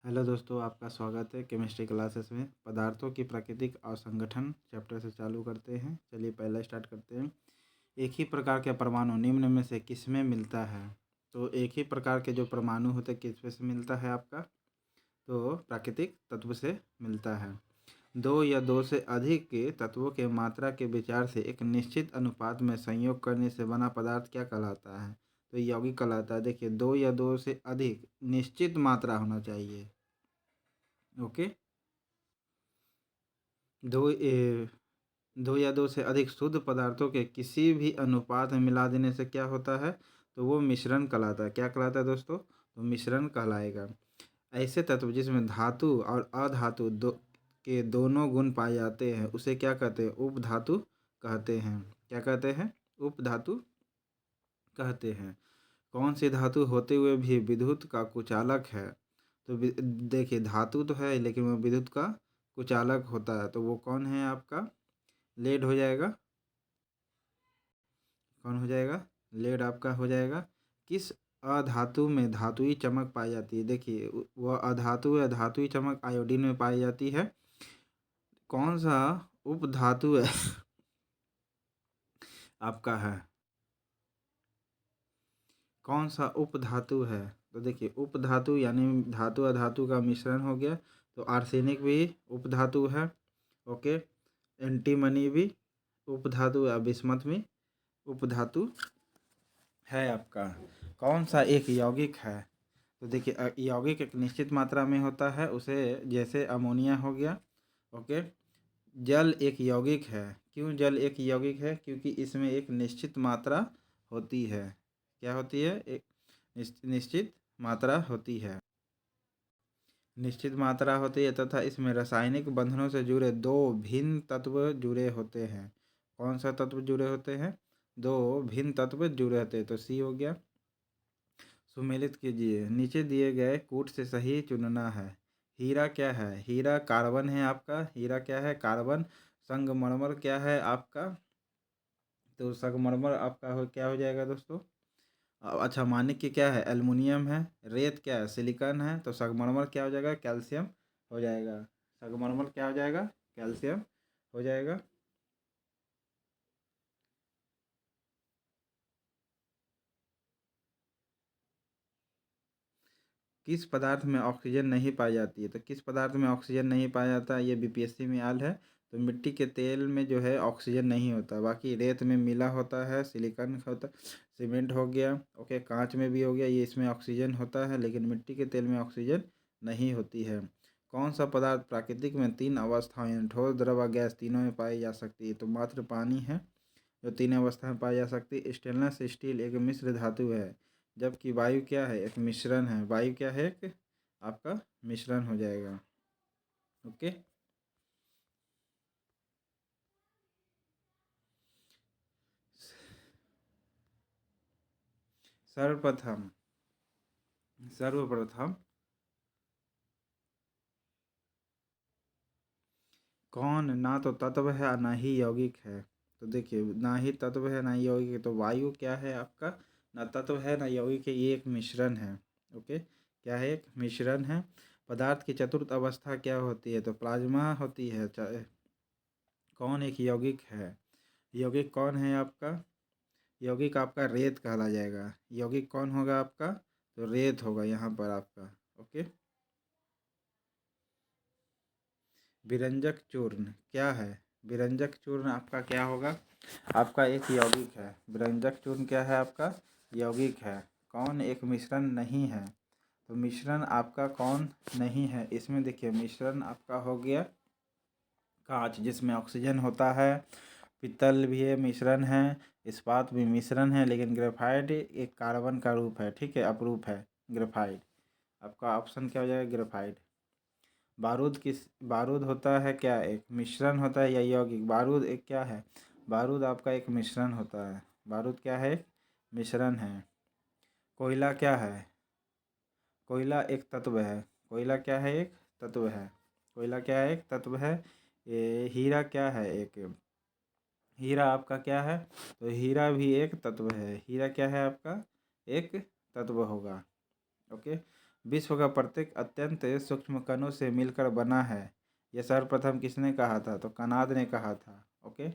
Hello दोस्तों, आपका स्वागत है केमिस्ट्री क्लासेस में। पदार्थों की प्राकृतिक और संगठन चैप्टर से चालू करते हैं। चलिए पहला स्टार्ट करते हैं। एक ही प्रकार के परमाणु निम्न में से किसमें मिलता है? तो एक ही प्रकार के जो परमाणु होते हैं किसमें से मिलता है आपका? तो प्राकृतिक तत्व से मिलता है। दो या दो से अधिक के तत्वों के मात्रा के विचार से एक निश्चित अनुपात में संयोग करने से बना पदार्थ क्या कहलाता है? तो यौगिक कहलाता है। देखिए, दो या दो से अधिक निश्चित मात्रा होना चाहिए। ओके। दो दो या दो से अधिक शुद्ध पदार्थों के किसी भी अनुपात में मिला देने से क्या होता है? तो वो मिश्रण कहलाता है। क्या कहलाता है दोस्तों? तो मिश्रण कहलाएगा। ऐसे तत्व जिसमें धातु और अधातु के दोनों गुण पाए जाते हैं उसे क्या कहते हैं? उपधातु कहते हैं। क्या कहते हैं? उपधातु कहते हैं। कौन सी धातु होते हुए भी विद्युत का कुचालक है? तो देखिए, धातु तो है लेकिन वो विद्युत का कुचालक होता है। तो वो कौन है आपका? लेड हो जाएगा। कौन हो जाएगा? लेड आपका हो जाएगा। किस अधातु में धातुई चमक पाई जाती है? देखिए, वह अधातु है, धातुई चमक आयोडीन में पाई जाती है। कौन सा उपधातु है आपका है? कौन सा उपधातु है? तो देखिए, उपधातु यानी धातु अधातु का मिश्रण हो गया। तो आर्सेनिक भी उपधातु है। ओके। एंटीमनी भी उपधातु है। बिस्मथ भी उपधातु है आपका। कौन सा एक यौगिक है? तो देखिए, यौगिक एक निश्चित मात्रा में होता है। उसे जैसे अमोनिया हो गया। ओके। जल एक यौगिक है। क्यों जल एक यौगिक है? क्योंकि इसमें एक निश्चित मात्रा होती है। क्या होती है? एक निश्चित मात्रा होती है। निश्चित मात्रा होती है तथा इसमें रासायनिक बंधनों से जुड़े दो भिन्न तत्व जुड़े होते हैं। कौन सा तत्व जुड़े होते हैं? दो भिन्न तत्व जुड़े होते हैं। तो सी हो गया। सुमेलित कीजिए। नीचे दिए गए कूट से सही चुनना है। हीरा क्या है? हीरा कार्बन है आपका। हीरा क्या है? कार्बन। संगमरमर क्या है आपका? तो संगमरमर आपका क्या हो जाएगा दोस्तों? अच्छा, मानिक क्या है? एल्युमिनियम है। रेत क्या है? सिलिकॉन है। तो संगमरमर क्या हो जाएगा? कैल्शियम हो जाएगा। संगमरमर क्या हो जाएगा? कैल्शियम हो जाएगा। किस पदार्थ में ऑक्सीजन नहीं पाई जाती है? तो किस पदार्थ में ऑक्सीजन नहीं पाया जाता है? ये बीपीएससी में आल है। तो मिट्टी के तेल में जो है ऑक्सीजन नहीं होता। बाकी रेत में मिला होता है, सिलिकॉन होता, सीमेंट हो गया। ओके, कांच में भी हो गया। ये इसमें ऑक्सीजन होता है लेकिन मिट्टी के तेल में ऑक्सीजन नहीं होती है। कौन सा पदार्थ प्राकृतिक में तीन अवस्थाओं यानी ठोस, द्रव और गैस तीनों में पाई जा सकती है? तो मात्र पानी है जो तीन अवस्था में पाई जा सकती है। स्टेनलेस स्टील एक मिश्र धातु है। जबकि वायु क्या है? एक मिश्रण है। वायु क्या है? एक आपका मिश्रण हो जाएगा। ओके। सर्वप्रथम सर्वप्रथम कौन ना तो तत्व है और ना ही यौगिक है? तो देखिए, ना ही तत्व है ना ही यौगिक है। तो वायु क्या है आपका? ना तत्व है ना यौगिक है। ये एक मिश्रण है। ओके। क्या है? एक मिश्रण है। पदार्थ की चतुर्थ अवस्था क्या होती है? तो प्लाज्मा होती है। कौन एक यौगिक है? यौगिक कौन है आपका? यौगिक आपका रेत कहला जाएगा। यौगिक कौन होगा आपका? तो रेत होगा यहाँ पर आपका। ओके। विरंजक चूर्ण क्या है? विरंजक चूर्ण आपका क्या होगा? आपका एक यौगिक है। विरंजक चूर्ण क्या है आपका? यौगिक है। कौन एक मिश्रण नहीं है? तो मिश्रण आपका कौन नहीं है? इसमें देखिए, मिश्रण आपका हो गया कांच जिसमें ऑक्सीजन होता है। पीतल भी है, मिश्रण है। इस्पात भी मिश्रण है लेकिन ग्रेफाइट एक कार्बन का रूप है। ठीक है, अपरूप है ग्रेफाइट। आपका ऑप्शन क्या हो जाएगा? ग्रेफाइट। बारूद होता है क्या? एक मिश्रण होता है या यौगिक? बारूद एक क्या है? बारूद आपका एक मिश्रण होता है। बारूद क्या है? एक मिश्रण है। कोयला क्या है? कोयला एक तत्व है। कोयला क्या है? एक तत्व है। कोयला क्या है? एक तत्व है। ये हीरा क्या है? एक हीरा आपका क्या है? तो हीरा भी एक तत्व है। हीरा क्या है आपका? एक तत्व होगा। ओके। विश्व का प्रत्येक अत्यंत सूक्ष्म कणों से मिलकर बना है। यह सर्वप्रथम किसने कहा था? तो कनाद ने कहा था। ओके,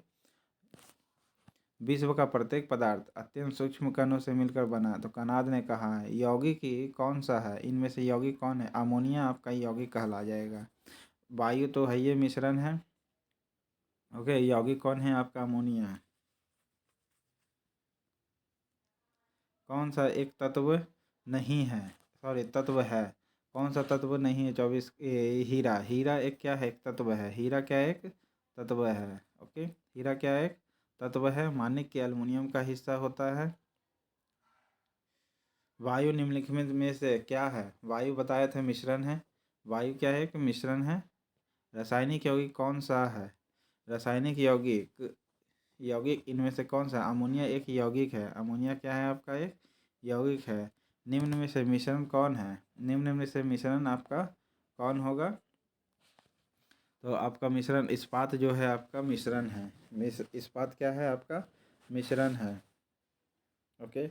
विश्व का प्रत्येक पदार्थ अत्यंत सूक्ष्म कणों से मिलकर बना है, तो कनाद ने कहा है। यौगिक कौन सा है? इनमें से यौगिक कौन है? अमोनिया आपका यौगिक कहला जाएगा। वायु तो है, ये मिश्रण है। ओके, यौगिक कौन है आपका? अमोनिया है। कौन सा एक तत्व नहीं है? सॉरी, तत्व है। कौन सा तत्व नहीं है? 24 हीरा। हीरा एक क्या है? एक तत्व है। हीरा क्या एक तत्व है। ओके, हीरा क्या एक तत्व है। मानिक के एल्युमिनियम का हिस्सा होता है। वायु निम्नलिखित में से क्या है? वायु बताए थे मिश्रण है। वायु क्या है? कि मिश्रण है। रासायनिक यौगिक कौन सा है? रासायनिक यौगिक यौगिक इनमें से कौन सा? अमोनिया एक यौगिक है। अमोनिया क्या है आपका? एक यौगिक है। निम्न में से मिश्रण कौन है? निम्न में से मिश्रण आपका कौन होगा? तो आपका मिश्रण इस्पात जो है आपका मिश्रण है। इस्पात क्या है आपका? मिश्रण है। ओके,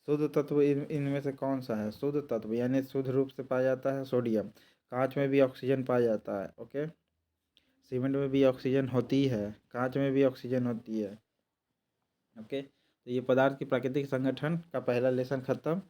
शुद्ध तत्व इनमें से कौन सा है? शुद्ध तत्व यानी शुद्ध रूप से पाया जाता है सोडियम। कांच में भी ऑक्सीजन पाया जाता है। ओके, सीमेंट में भी ऑक्सीजन होती है, कांच में भी ऑक्सीजन होती है। ओके, तो ये पदार्थ की प्राकृतिक संगठन का पहला लेसन खत्म।